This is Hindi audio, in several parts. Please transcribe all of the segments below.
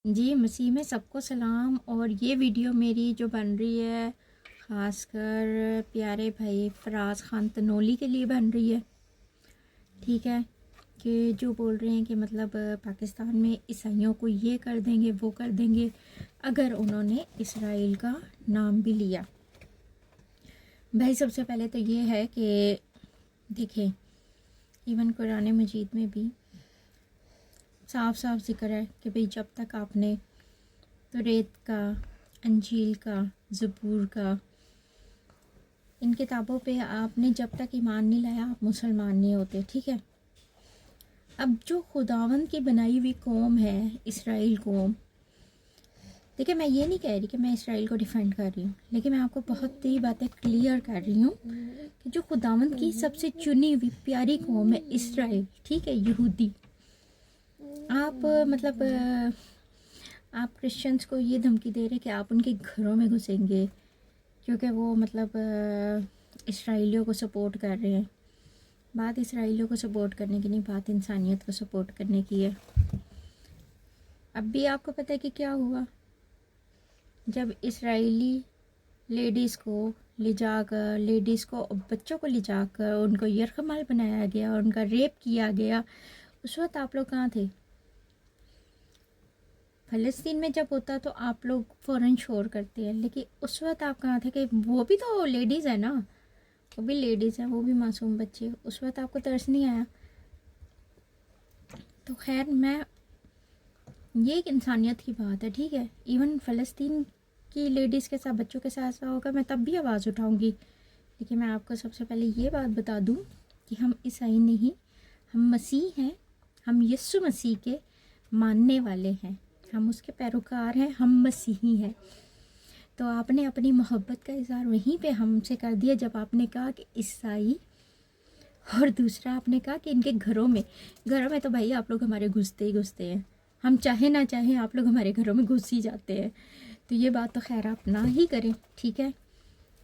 जी, मसीह में सबको सलाम। और ये वीडियो मेरी जो बन रही है ख़ासकर प्यारे भाई फराज ख़ान तनोली के लिए बन रही है। ठीक है, कि जो बोल रहे हैं कि मतलब पाकिस्तान में ईसाइयों को ये कर देंगे वो कर देंगे अगर उन्होंने इसराइल का नाम भी लिया। भाई सबसे पहले तो ये है कि देखें, इवन कुरान मजीद में भी साफ साफ जिक्र है कि भाई जब तक आपने तौरात का, अंजील का, ज़बूर का, इन किताबों पे आपने जब तक ईमान नहीं लाया आप मुसलमान नहीं होते। ठीक है, अब जो खुदावंद की बनाई हुई कौम है इसराइल कौम, देखिए मैं ये नहीं कह रही कि मैं इसराइल को डिफेंड कर रही हूँ, लेकिन मैं आपको बहुत ही बातें क्लियर कर रही हूँ कि जो खुदावंद की सबसे चुनी हुई प्यारी कौम है इसराइल, ठीक है, यहूदी। आप मतलब आप क्रिश्चियंस को ये धमकी दे रहे कि आप उनके घरों में घुसेंगे क्योंकि वो मतलब इसराइलियों को सपोर्ट कर रहे हैं। बात इसराइलियों को सपोर्ट करने की नहीं, बात इंसानियत को सपोर्ट करने की है। अब भी आपको पता है कि क्या हुआ जब इसराइली लेडीज़ को ले जाकर, लेडीज़ को बच्चों को ले जाकर उनको यरगमाल बनाया गया और उनका रेप किया गया। उस वक्त आप लोग कहाँ थे? फ़लस्तीन में जब होता तो आप लोग फ़ौरन शोर करते हैं, लेकिन उस वक्त आप कहाँ थे? कि वो भी तो लेडीज़ है ना, वो भी लेडीज़ हैं, वो भी मासूम बच्चे। उस वक्त आपको तरस नहीं आया? तो खैर, मैं ये एक इंसानियत की बात है, ठीक है। इवन फ़लस्तीन की लेडीज़ के साथ, बच्चों के साथ ऐसा होगा मैं तब भी आवाज़ उठाऊँगी। लेकिन मैं आपको सबसे पहले ये बात बता दूँ कि हम ईसाई नहीं, हम मसीह हैं, हम यीशु मसीह के मानने वाले हैं, हम उसके पैरोकार हैं, हम मसीही हैं। तो आपने अपनी मोहब्बत का इज़हार वहीं पे हमसे कर दिया जब आपने कहा कि ईसाई, और दूसरा आपने कहा कि इनके घरों में तो भाई आप लोग हमारे घुसते ही घुसते हैं, हम चाहे ना चाहें आप लोग हमारे घरों में घुस ही जाते हैं। तो ये बात तो खैर आप ना ही करें, ठीक है।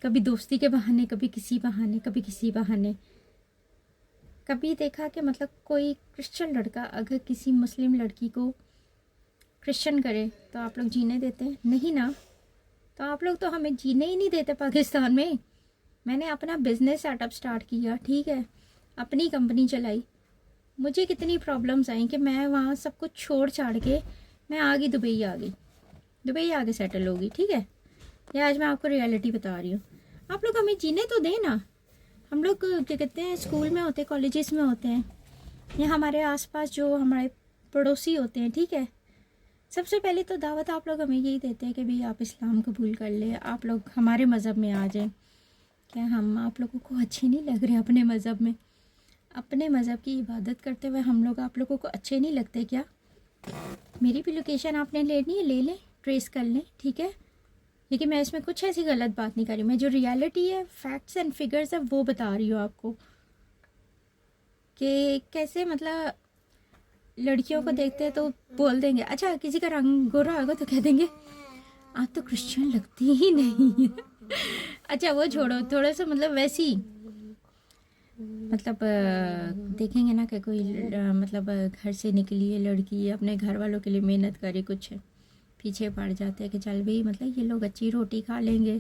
कभी दोस्ती के बहाने, कभी किसी बहाने, कभी किसी बहाने। कभी देखा कि मतलब कोई क्रिश्चियन लड़का अगर किसी मुस्लिम लड़की को क्रिश्चियन करे तो आप लोग जीने देते हैं? नहीं ना। तो आप लोग तो हमें जीने ही नहीं देते पाकिस्तान में। मैंने अपना बिज़नेस सेटअप स्टार्ट किया, ठीक है, अपनी कंपनी चलाई, मुझे कितनी प्रॉब्लम्स आई कि मैं वहाँ सब कुछ छोड़ छाड़ के मैं आ गई, दुबई आगे सेटल होगी, ठीक है। ये आज मैं आपको रियलिटी बता रही हूँ। आप लोग हमें जीने तो दें ना। हम लोग क्या कहते हैं, स्कूल में होते हैं, कॉलेजेस में होते हैं, या हमारे आसपास जो हमारे पड़ोसी होते हैं, ठीक है, सबसे पहले तो दावत आप लोग हमें यही देते हैं कि भाई आप इस्लाम कबूल कर ले, आप लोग हमारे मज़हब में आ जाएं। क्या हम आप लोगों को अच्छे नहीं लग रहे अपने मज़हब में? अपने मज़हब की इबादत करते हुए हम लोग आप लोगों को अच्छे नहीं लगते क्या? मेरी भी लोकेशन आपने लेनी है, ले लें, ट्रेस कर लें, ठीक है। लेकिन मैं इसमें कुछ ऐसी गलत बात नहीं कर रही, मैं जो रियलिटी है, फैक्ट्स एंड फिगर्स है, वो बता रही हूँ आपको कि कैसे मतलब लड़कियों को देखते हैं तो बोल देंगे, अच्छा किसी का रंग गोरा होगा तो कह देंगे आप तो क्रिश्चियन लगती ही नहीं है। अच्छा वो छोड़ो, थोड़ा सा मतलब वैसी मतलब देखेंगे ना कि कोई मतलब घर से निकली है लड़की, अपने घर वालों के लिए मेहनत करे, कुछ पीछे पड़ जाते हैं कि चल भाई मतलब ये लोग अच्छी रोटी खा लेंगे,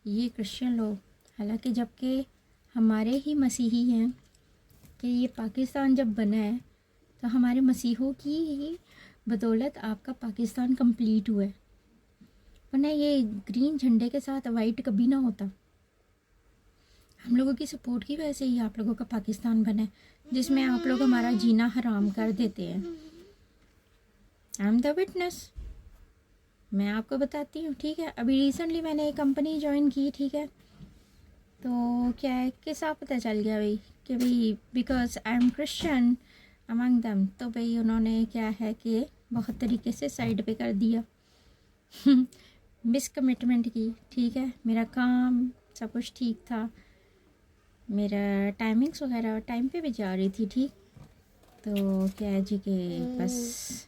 ये क्रिश्चियन लोग। हालांकि जबकि हमारे ही मसीही हैं कि ये पाकिस्तान जब बना है तो हमारे मसीहों की ही बदौलत आपका पाकिस्तान कंप्लीट हुआ है, वरना ये ग्रीन झंडे के साथ वाइट कभी ना होता। हम लोगों की सपोर्ट की वजह से ही आप लोगों का पाकिस्तान बना है, जिसमें आप लोग हमारा जीना हराम कर देते हैं। आई एम द विटनेस, मैं आपको बताती हूँ, ठीक है। अभी रिसेंटली मैंने एक कंपनी ज्वाइन की, ठीक है, तो क्या है कि साफ पता चल गया भाई कि भाई because I am Christian among दम, तो भाई उन्होंने क्या है कि बहुत तरीके से साइड पे कर दिया। मिस कमिटमेंट की, ठीक है। मेरा काम सब कुछ ठीक था, मेरा टाइमिंग्स वगैरह टाइम पे भी जा रही थी, ठीक। तो क्या है जी कि बस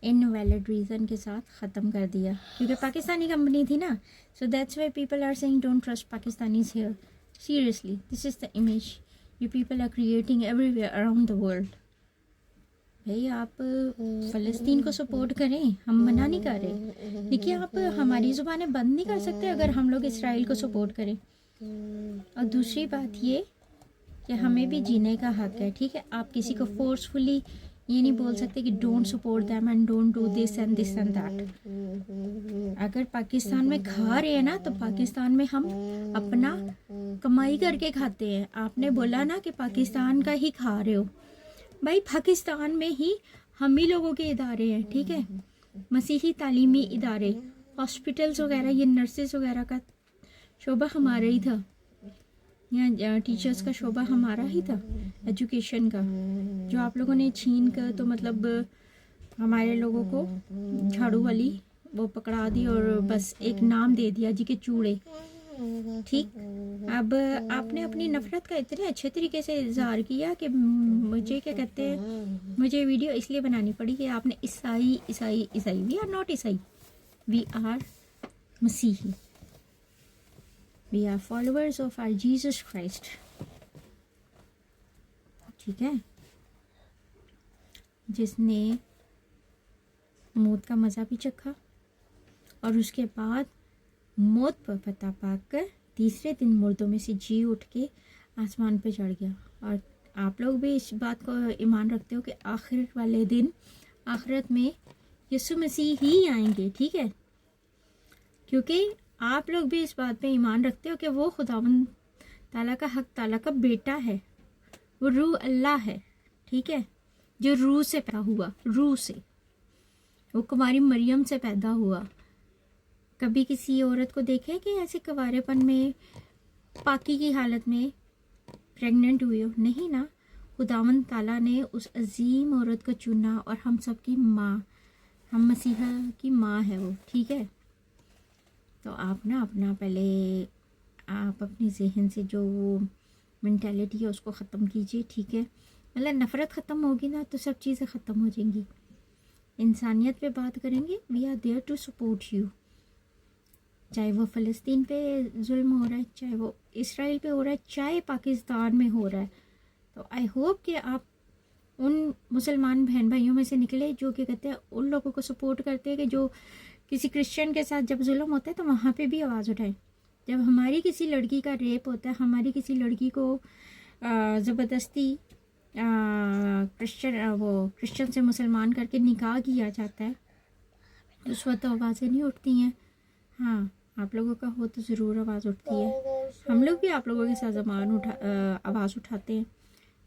इनवैलिड रीज़न के साथ ख़त्म कर दिया, क्योंकि पाकिस्तानी कंपनी थी ना। So that's why people are saying don't trust Pakistanis here. Seriously, this is the image you people are creating everywhere around the world. भाई आप फ़लस्तीन को सपोर्ट करें, हम मना नहीं कर रहे। देखिए आप हमारी ज़ुबानें बंद नहीं कर सकते अगर हम लोग इसराइल को सपोर्ट करें। और दूसरी बात ये कि हमें भी जीने का हक है, ठीक है। आप किसी को फोर्सफुली ये नहीं बोल सकते कि don't support them and don't do this and that. अगर पाकिस्तान में खा रहे हैं ना तो पाकिस्तान में हम अपना कमाई करके खाते हैं। आपने बोला ना कि पाकिस्तान का ही खा रहे हो, भाई पाकिस्तान में ही हम ही लोगों के इदारे हैं, ठीक है। मसीही तालीमी इदारे, हॉस्पिटल्स वगैरह, ये नर्सेज वगैरह का शोबा हमारा ही था, यहाँ टीचर्स का शोबा हमारा ही था, एजुकेशन का, जो आप लोगों ने छीन कर तो मतलब हमारे लोगों को झाड़ू वाली वो पकड़ा दी और बस एक नाम दे दिया जी के चूड़े, ठीक। अब आपने अपनी नफरत का इतने अच्छे तरीके से इजहार किया कि मुझे क्या कहते हैं, मुझे वीडियो इसलिए बनानी पड़ी कि आपने ईसाई ईसाई ईसाई, वी आर नॉट ईसाई, वी आर मसीही, we are followers of our Jesus Christ, ठीक है। जिसने मौत का मज़ा भी चखा और उसके बाद मौत पर फतह पाकर तीसरे दिन मुर्दों में से जी उठ के आसमान पे चढ़ गया। और आप लोग भी इस बात को ईमान रखते हो कि आखिर वाले दिन आखिरत में यीशु मसीह ही आएंगे, ठीक है। क्योंकि आप लोग भी इस बात पे ईमान रखते हो कि वो खुदावंद ताला का हक ताला का बेटा है, वो रूह अल्लाह है, ठीक है, जो रूह से पैदा हुआ, रूह से, वो कुमारी मरियम से पैदा हुआ। कभी किसी औरत को देखे कि ऐसे कुंवारेपन में पाकी की हालत में प्रेग्नेंट हुई हो? नहीं ना। खुदावंद ताला ने उस अजीम औरत को चुना और हम सब की माँ, हम मसीहा की माँ है वो, ठीक है। तो आप ना अपना पहले आप अपनी जहन से जो वो मेंटालिटी है उसको ख़त्म कीजिए, ठीक है। मतलब नफ़रत ख़त्म होगी ना तो सब चीज़ें ख़त्म हो जाएंगी। इंसानियत पे बात करेंगे, we are there to support you. चाहे वो फ़लस्तीन पे जुल्म हो रहा है, चाहे वो इसराइल पे हो रहा है, चाहे पाकिस्तान में हो रहा है। तो आई होप कि आप उन मुसलमान बहन भाइयों में से निकले जो क्या कहते हैं, उन लोगों को सपोर्ट करते हैं कि जो किसी क्रिश्चियन के साथ जब जुल्म होता है तो वहाँ पे भी आवाज़ उठाएं। जब हमारी किसी लड़की का रेप होता है, हमारी किसी लड़की को ज़बरदस्ती क्रिश्चियन से मुसलमान करके निकाह किया जाता है, तो उस वक्त आवाज़ें नहीं उठती हैं। हाँ, आप लोगों का हो तो ज़रूर आवाज़ उठती है। हम लोग भी आप लोगों के साथ आवाज़ उठाते हैं,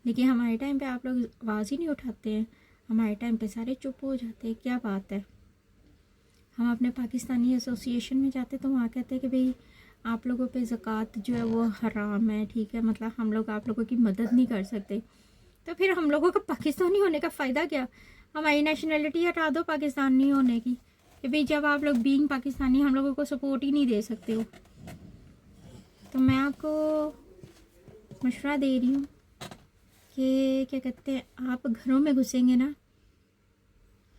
लेकिन हमारे टाइम पे आप लोग आवाज़ ही नहीं उठाते हैं। हमारे टाइम पे सारे चुप हो जाते हैं। क्या बात है। हम अपने पाकिस्तानी एसोसिएशन में जाते तो वहाँ कहते हैं कि भाई आप लोगों पे ज़कात जो है वो हराम है, ठीक है, मतलब हम लोग आप लोगों की मदद नहीं कर सकते। तो फिर हम लोगों का पाकिस्तानी होने का फ़ायदा क्या? हमारी नेशनलिटी हटा दो पाकिस्तानी होने की, कि भाई जब आप लोग बीइंग पाकिस्तानी हम लोगों को सपोर्ट ही नहीं दे सकते हो। तो मैं आपको मशवरा दे रही हूँ कि क्या कहते हैं, आप घरों में घुसेंगे ना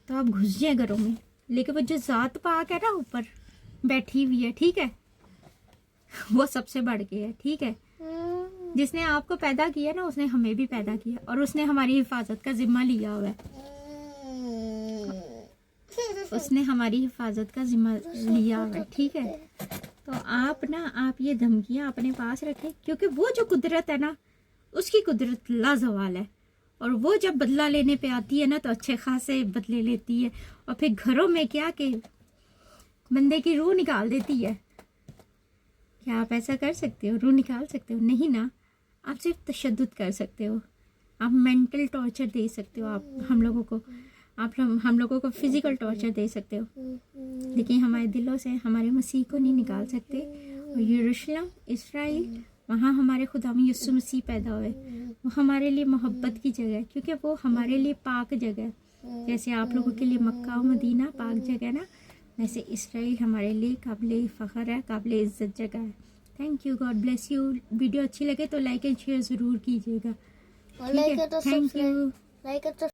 तो आप घुस जाए घरों में, लेकिन वो जो ज़ात पाक है ना ऊपर बैठी हुई है, ठीक है, वो सबसे बढ़ के है, ठीक है। जिसने आपको पैदा किया ना उसने हमें भी पैदा किया और उसने हमारी हिफाजत का जिम्मा लिया हुआ है, उसने हमारी हिफाजत का जिम्मा लिया हुआ है, ठीक है। तो आप ये धमकियाँ अपने पास रखें, क्योंकि वो जो कुदरत है ना उसकी कुदरत लाजवाल है, और वो जब बदला लेने पे आती है ना तो अच्छे खासे बदले लेती है। और फिर घरों में क्या कि बंदे की रूह निकाल देती है। क्या आप ऐसा कर सकते हो? रूह निकाल सकते हो? नहीं ना। आप सिर्फ तशद्दुद कर सकते हो, आप मेंटल टॉर्चर दे सकते हो, आप हम लोगों को, आप हम लोगों को फिजिकल टॉर्चर दे सकते हो, लेकिन हमारे दिलों से हमारे मसीह को नहीं निकाल सकते। और यरूशलेम इसराइल, वहाँ हमारे खुदा में यीशु मसीह पैदा हुए, वो हमारे लिए मोहब्बत की जगह है, क्योंकि वो हमारे लिए पाक जगह है। जैसे आप लोगों के लिए मक्का और मदीना पाक जगह है ना, वैसे इसराइल हमारे लिए काबिल फ़ख्र है, काबिल इज़्ज़त जगह है। Thank you, God bless you. Video अच्छी लगे तो लाइक एंड शेयर ज़रूर कीजिएगा, ठीक है। Thank you.